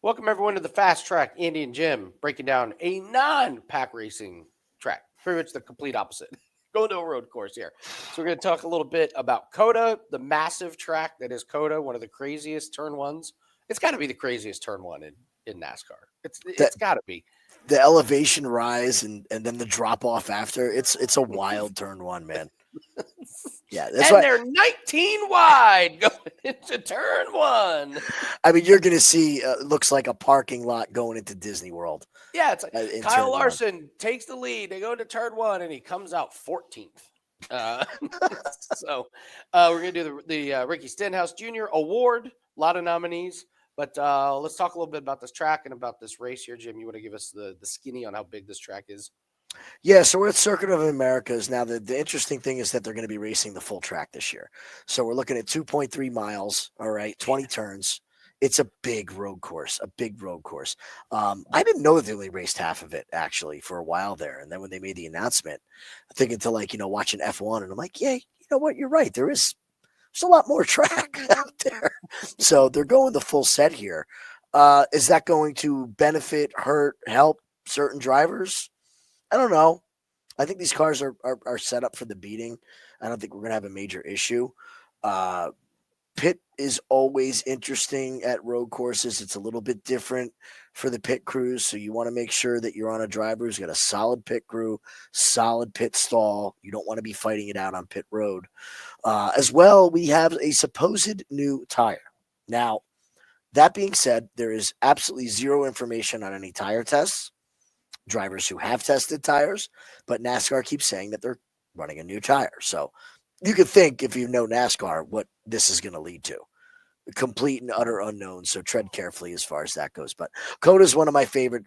Welcome everyone to the Fast Track. Andy and Jim breaking down a non-pack racing track, pretty much the complete opposite. Going to a road course here. So we're going to talk a little bit about COTA, the massive track that is COTA, one of the craziest turn ones. It's got to be the craziest turn one in NASCAR. It's got to be. The elevation rise and then the drop off after. It's a wild turn one, man. Yeah, that's and they're 19 wide going into turn one. I mean, you're going to see, looks like a parking lot going into Disney World. Yeah, it's like Kyle Larson takes the lead. They go into turn one, and he comes out 14th. So we're going to do the Ricky Stenhouse Jr Award. A lot of nominees. But let's talk a little bit about this track and about this race here. Jim, you want to give us the skinny on how big this track is? Yeah, so we're at Circuit of Americas. Now, the interesting thing is that they're going to be racing the full track this year. So we're looking at 2.3 miles, all right, 20 turns. It's a big road course, I didn't know that they only raced half of it, actually, for a while there. And then when they made the announcement, I'm thinking to, like, watching F1, and I'm like, yeah, you know what? You're right. There's a lot more track out there. So they're going the full set here. Is that going to benefit, hurt, help certain drivers? I don't know. I think these cars are set up for the beating. I don't think we're going to have a major issue. Pit is always interesting at road courses. It's a little bit different for the pit crews. So you want to make sure that you're on a driver who's got a solid pit crew, solid pit stall. You don't want to be fighting it out on pit road. As well, we have a supposed new tire. Now, that being said, there is absolutely zero information on any tire tests. Drivers who have tested tires, but NASCAR keeps saying that they're running a new tire. So you could think, if you know NASCAR, what this is going to lead to. Complete and utter unknown. So tread carefully as far as that goes. But COTA is one of my favorite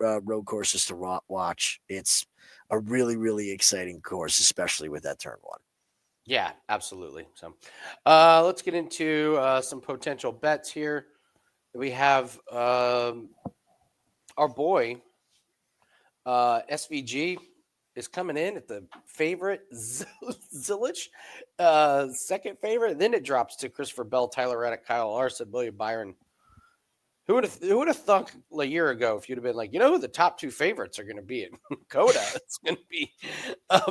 road courses to watch. It's a really, really exciting course, especially with that turn one. Yeah, absolutely. So let's get into some potential bets here. We have our boy SVG is coming in at the favorite, Zilich, second favorite. Then it drops to Christopher Bell, Tyler Reddick, Kyle Larson, William Byron. Who would have thunk a year ago if you'd have been like, who the top two favorites are going to be in COTA? It's going to be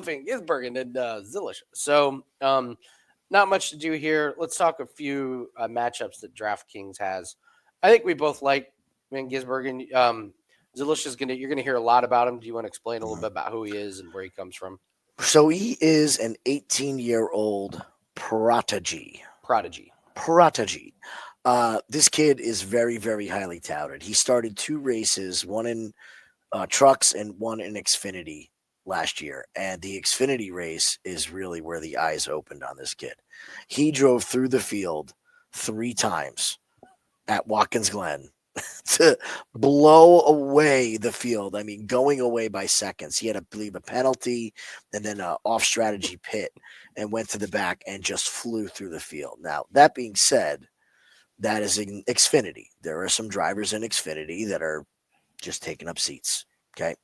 Van Gisbergen and Zilich. So not much to do here. Let's talk a few matchups that DraftKings has. I think we both like Van Gisbergen. Zilich is you're gonna hear a lot about him. Do you want to explain a little bit about who he is and where he comes from? So he is an 18-year-old prodigy. This kid is very, very highly touted. He started 2 races, one in trucks and one in Xfinity last year. And the Xfinity race is really where the eyes opened on this kid. He drove through the field 3 times at Watkins Glen to blow away the field. I mean, going away by seconds. He had to believe a penalty and then an off-strategy pit and went to the back and just flew through the field. Now, that being said, that is in Xfinity. There are some drivers in Xfinity that are just taking up seats, okay?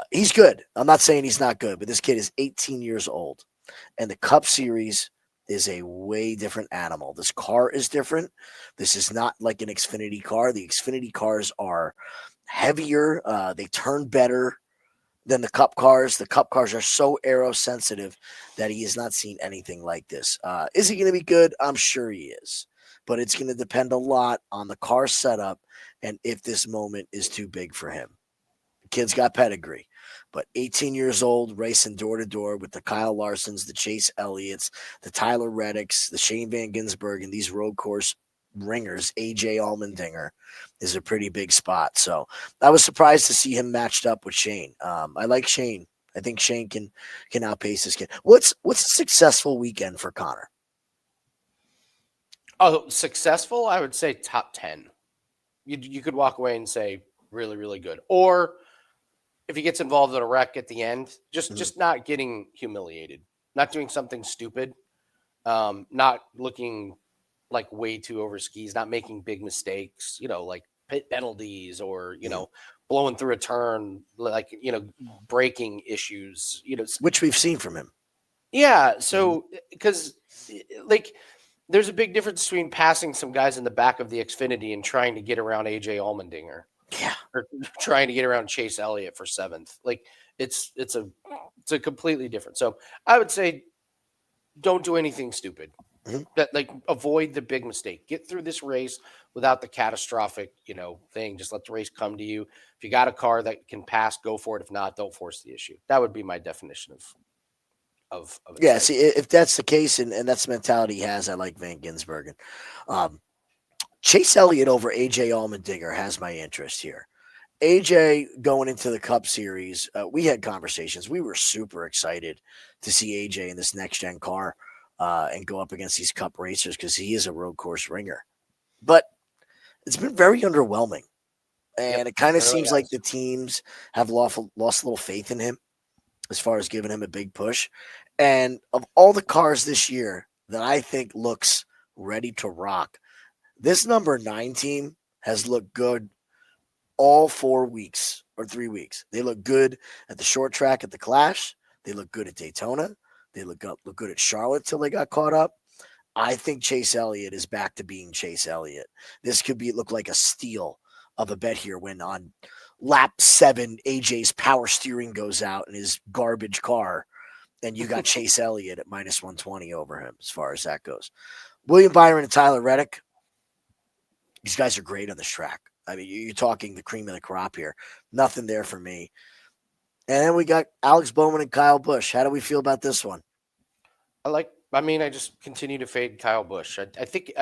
He's good. I'm not saying he's not good, but this kid is 18 years old, and the Cup Series is a way different animal. This car is different. This is not like an Xfinity car. The Xfinity cars are heavier. They turn better than the Cup cars. The Cup cars are so aero sensitive that he has not seen anything like this. Is he going to be good? I'm sure he is. But it's going to depend a lot on the car setup and if this moment is too big for him. The kid's got pedigree. But 18 years old, racing door to door with the Kyle Larsons, the Chase Elliott's, the Tyler Reddicks, the Shane Van Gisbergen, and these road course ringers, AJ Allmendinger is a pretty big spot. So I was surprised to see him matched up with Shane. I like Shane. I think Shane can outpace this kid. What's a successful weekend for Connor? Oh, successful? I would say top 10. You could walk away and say really, really good. Or if he gets involved in a wreck at the end, just not getting humiliated, not doing something stupid, not looking like way too over skis, not making big mistakes, like pit penalties or, blowing through a turn, like, braking issues, which we've seen from him. Yeah. So, because like There's a big difference between passing some guys in the back of the Xfinity and trying to get around AJ Allmendinger Yeah. or trying to get around Chase Elliott for seventh. Like it's a completely different. So I would say don't do anything stupid. Mhm. That like avoid the big mistake. Get through this race without the catastrophic, thing. Just let the race come to you. If you got a car that can pass, go for it. If not, don't force the issue. That would be my definition of Yeah, excitement. see, if that's the case and that's the mentality he has, I like Van Gisbergen. Um, Chase Elliott over AJ Allmendinger has my interest here. AJ going into the Cup Series, we had conversations. We were super excited to see AJ in this next gen car and go up against these Cup racers because he is a road course ringer. But it's been very underwhelming, and Yep, it kind of it really seems like has. the teams have lost a little faith in him as far as giving him a big push. And of all the cars this year that I think looks ready to rock, this number 9 team has looked good all 4 weeks or 3 weeks. They look good at the short track at the Clash. They look good at Daytona. They look good at Charlotte till they got caught up. I think Chase Elliott is back to being Chase Elliott. This could look like a steal of a bet here when on lap 7 AJ's power steering goes out in his garbage car and you got Chase Elliott at minus 120 over him as far as that goes. William Byron and Tyler Reddick, these guys are great on this track. I mean, you're talking the cream of the crop here. Nothing there for me. And then we got Alex Bowman and Kyle Busch. How do we feel about this one? I just continue to fade Kyle Busch. I think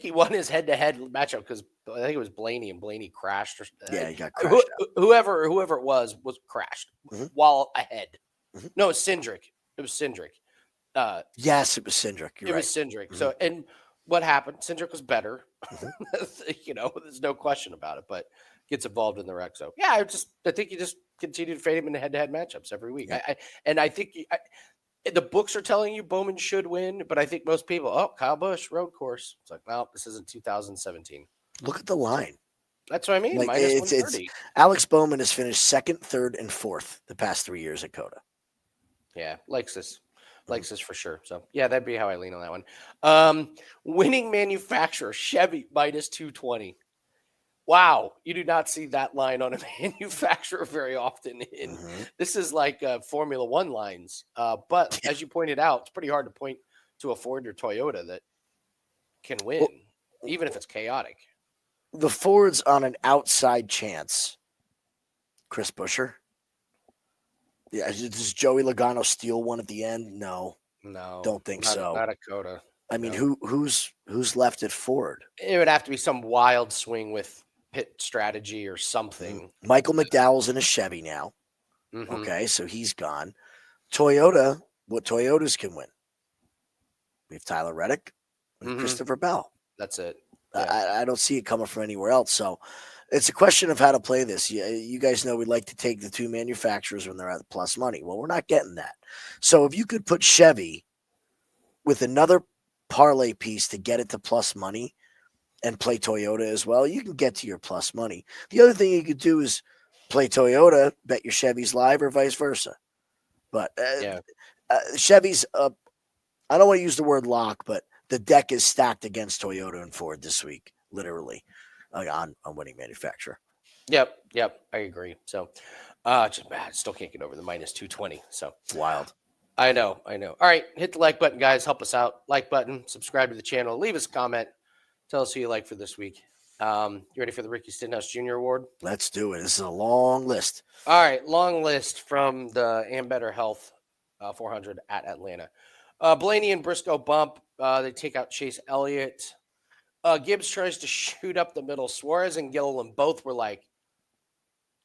he won his head-to-head matchup because I think it was Blaney and Blaney crashed. Or, Yeah, he got crashed out. whoever it was crashed Mhm. while ahead. Mhm. No, it's Cindric. It was Cindric. Yes, it was Cindric. You're It was right. Cindric. Mhm. So, and what happened? Cindric was better. Mhm. There's no question about it. But gets involved in the wreck. So, yeah, I think you just continue to fade him in the head-to-head matchups every week. Yeah. I think the books are telling you Bowman should win, but I think most people, Kyle Busch road course. It's like, well, this isn't 2017. Look at the line. That's what I mean. Like Minus it's 130. Alex Bowman has finished second, third, and fourth the past 3 years at Coda. Yeah, likes this. Mhm. Likes this for sure. So yeah, that'd be how I lean on that one. Winning manufacturer Chevy minus 220. Wow, you do not see that line on a manufacturer very often. Mhm. This is like Formula One lines. But as you pointed out, it's pretty hard to point to a Ford or Toyota that can Well, win, even if it's chaotic. the Ford's on an outside chance. Chris Buescher. Yeah, does Joey Logano steal one at the end? No, No, don't think not so. not a Coda. I mean, No. who's left at Ford? It would have to be some wild swing with pit strategy or Mhm. something. Michael McDowell's in a Chevy now. Hmm. Okay, so he's gone. Toyota, what Toyotas can win? We have Tyler Reddick and Hmm. Christopher Bell. That's it. I, Yeah. I don't see it coming from anywhere else. So it's a question of how to play this. You guys know we like to take the two manufacturers when they're at plus money. Well, we're not getting that. So if you could put Chevy with another parlay piece to get it to plus money and play Toyota as well, you can get to your plus money. The other thing you could do is play Toyota, bet your Chevys live, or vice versa. But Yeah. Chevy's, I don't want to use the word lock, but the deck is stacked against Toyota and Ford this week, literally, on winning manufacturer. Yep. Yep. I agree. So, I still can't get over the minus 220. So It's wild. I know. I know. All right. Hit the like button, guys. Help us out. Like button, subscribe to the channel, leave us a comment. Tell us who you like for this week. You ready for the Ricky Stenhouse Jr Award? Let's do it. This is a long list. All right. Long list from the And Better Health 400 at Atlanta. Blaney and Briscoe bump. They take out Chase Elliott. Gibbs tries to shoot up the middle. Suarez and Gilliland both were like,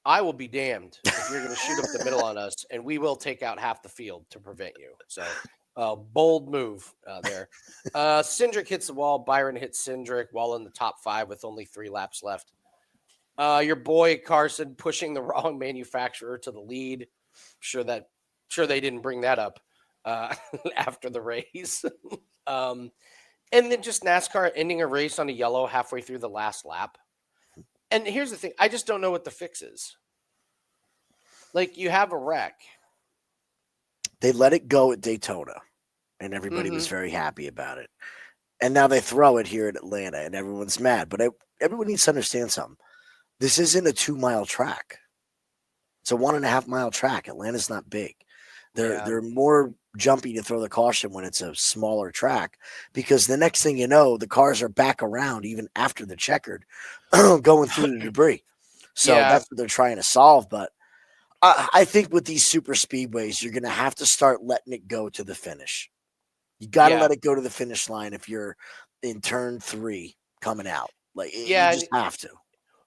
I will be damned if you're going to shoot up the middle on us, and we will take out half the field to prevent you. So, bold move there. Cindric hits the wall. Byron hits Cindric while in the top 5 with only 3 laps left. Your boy Carson pushing the wrong manufacturer to the lead. Sure they didn't bring that up after the race. And then just NASCAR ending a race on a yellow halfway through the last lap. And here's the thing. I just don't know what the fix is. Like, you have a wreck. They let it go at Daytona. and everybody was Mm-hmm. very happy about it. And now they throw it here in Atlanta, and everyone's mad. But everyone needs to understand something. This isn't a 2 mile track. It's a 1.5 mile track. Atlanta's not big. Yeah. They're more jumpy to throw the caution when it's a smaller track because the next thing you know, the cars are back around even after the checkered, going through the debris. So Yeah. that's what they're trying to solve. But I think with these super speedways, you're going to have to start letting it go to the finish. You got to Yeah. let it go to the finish line if you're in turn 3 coming out. Like you Yeah. just have to.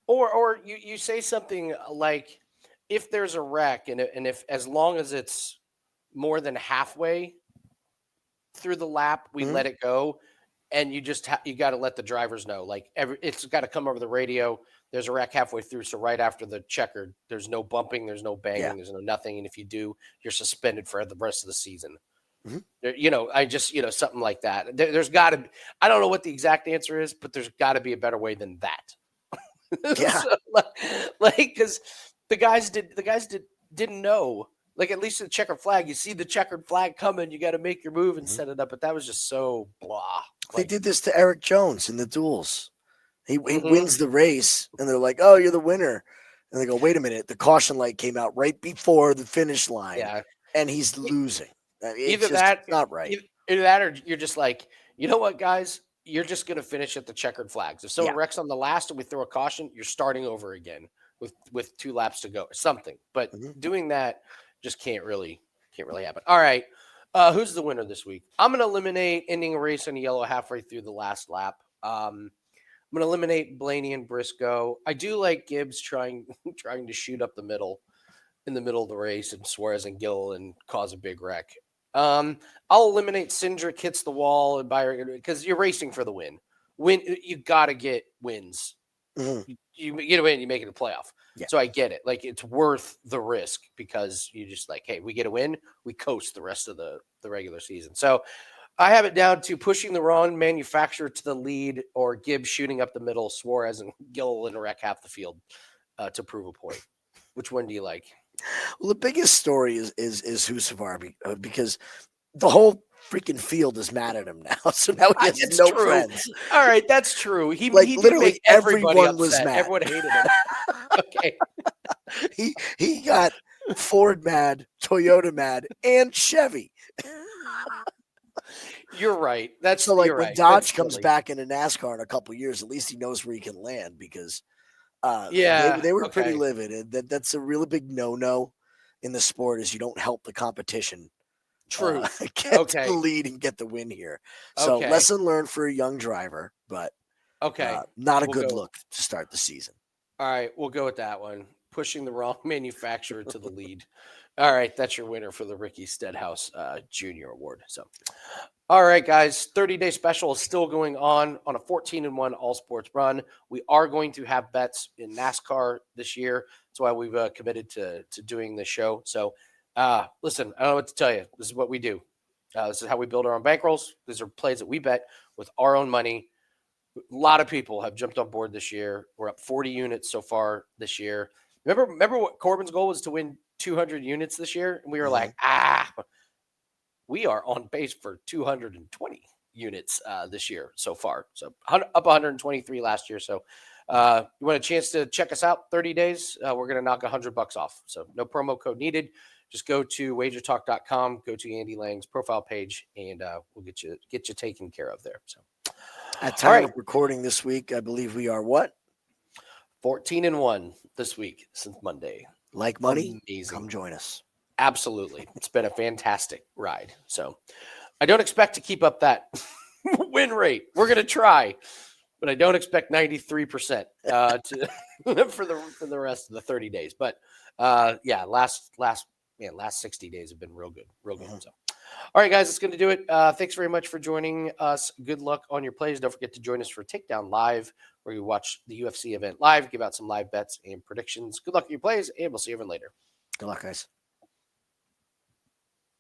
Or you say something like, if there's a wreck, and if, as long as it's more than halfway through the lap, we Mhm. let it go. And you got to let the drivers know, like, it's got to come over the radio. There's a wreck halfway through, so right after the checkered, there's no bumping, there's no Yeah. banging, there's no nothing, and if you do, you're suspended for the rest of the season. Mhm. I just, something like that. There's got to. I don't know what the exact answer is, but there's got to be a better way than that. Yeah. So, like, because didn't know. Like, at least the checkered flag, you see the checkered flag coming, you got to make your move and Mhm. set it up. But that was just so blah. They Like, did this to Eric Jones in the duels. He hmm wins the race, and they're like, "Oh, you're the winner." And they go, "Wait a minute, the caution light came out right before the finish line, yeah. and he's E- losing." I mean, Either it's not right. either that, or you're just like, you know what, guys, you're just gonna finish at the checkered flags. If someone Yeah. wrecks on the last and we throw a caution, you're starting over again with 2 laps to go or something. But Mhm. doing that just can't really happen. All right. Who's the winner this week? I'm gonna eliminate ending a race on yellow halfway through the last lap. I'm gonna eliminate Blaney and Briscoe. I do like Gibbs trying trying to shoot up the middle in the middle of the race, and Suarez and Gill, and cause a big wreck. Um, I'll eliminate Cindric hits the wall and Byron, because you're racing for the win. You got to get wins. Mhm. You get a win, you make it a playoff. Yeah. So I get it. Like, it's worth the risk, because you just like, hey, we get a win, we coast the rest of the regular season. So I have it down to pushing the wrong manufacturer to the lead, or Gibbs shooting up the middle, Suarez and Gill in wreck half the field to prove a point. Which one do you like? Well, the biggest story is Hussevar because the whole freaking field is mad at him now. So now he has It's no true. friends. All right, that's true. Like He did literally make everybody everyone was upset. mad. Everyone hated him. Okay. He got Ford mad, Toyota mad, and Chevy. You're right. So like You're when right. That's Dodge comes silly. back into NASCAR in a couple years, at least he knows where he can land because Yeah. they were pretty Okay. livid. And that's a really big no in the sport is you don't help the competition Truth. get to the Okay. lead and get the win here. So Okay. lesson learned for a young driver, but Okay. not a We'll good go. look to start the season. All right. We'll go with that one. Pushing the wrong manufacturer to the lead. All right. That's your winner for the Ricky Stenhouse Jr Award. So, all right, guys, 30-day special is still going on a 14-1 all sports run. We are going to have bets in NASCAR this year. That's why we've committed to doing this show. So, listen, I don't know what to tell you. This is what we do. This is how we build our own bankrolls. These are plays that we bet with our own money. A lot of people have jumped on board this year. We're up 40 units so far this year. Remember what Corbin's goal was, to win 200 units this year? And we were Mhm. like, we are on pace for 220 units this year so far. So up 123 last year. So you want a chance to check us out? 30 days. We're going to knock $100 off. So no promo code needed. Just go to wagertalk.com, go to Andy Lang's profile page, and we'll get you taken care of there. So, At all time right, of recording this week, I believe we are what? 14-1 this week since Monday. Like money? Amazing. Come join us. Absolutely. It's been a fantastic ride. So I don't expect to keep up that win rate. We're going to try, but I don't expect 93% to for the rest of the 30 days. But yeah, last 60 days have been real good, real good. Mhm. So, all right, guys, that's going to do it. Thanks very much for joining us. Good luck on your plays. Don't forget to join us for Takedown Live, where you watch the UFC event live, give out some live bets and predictions. Good luck on your plays, and we'll see you everyone later. Good luck, guys.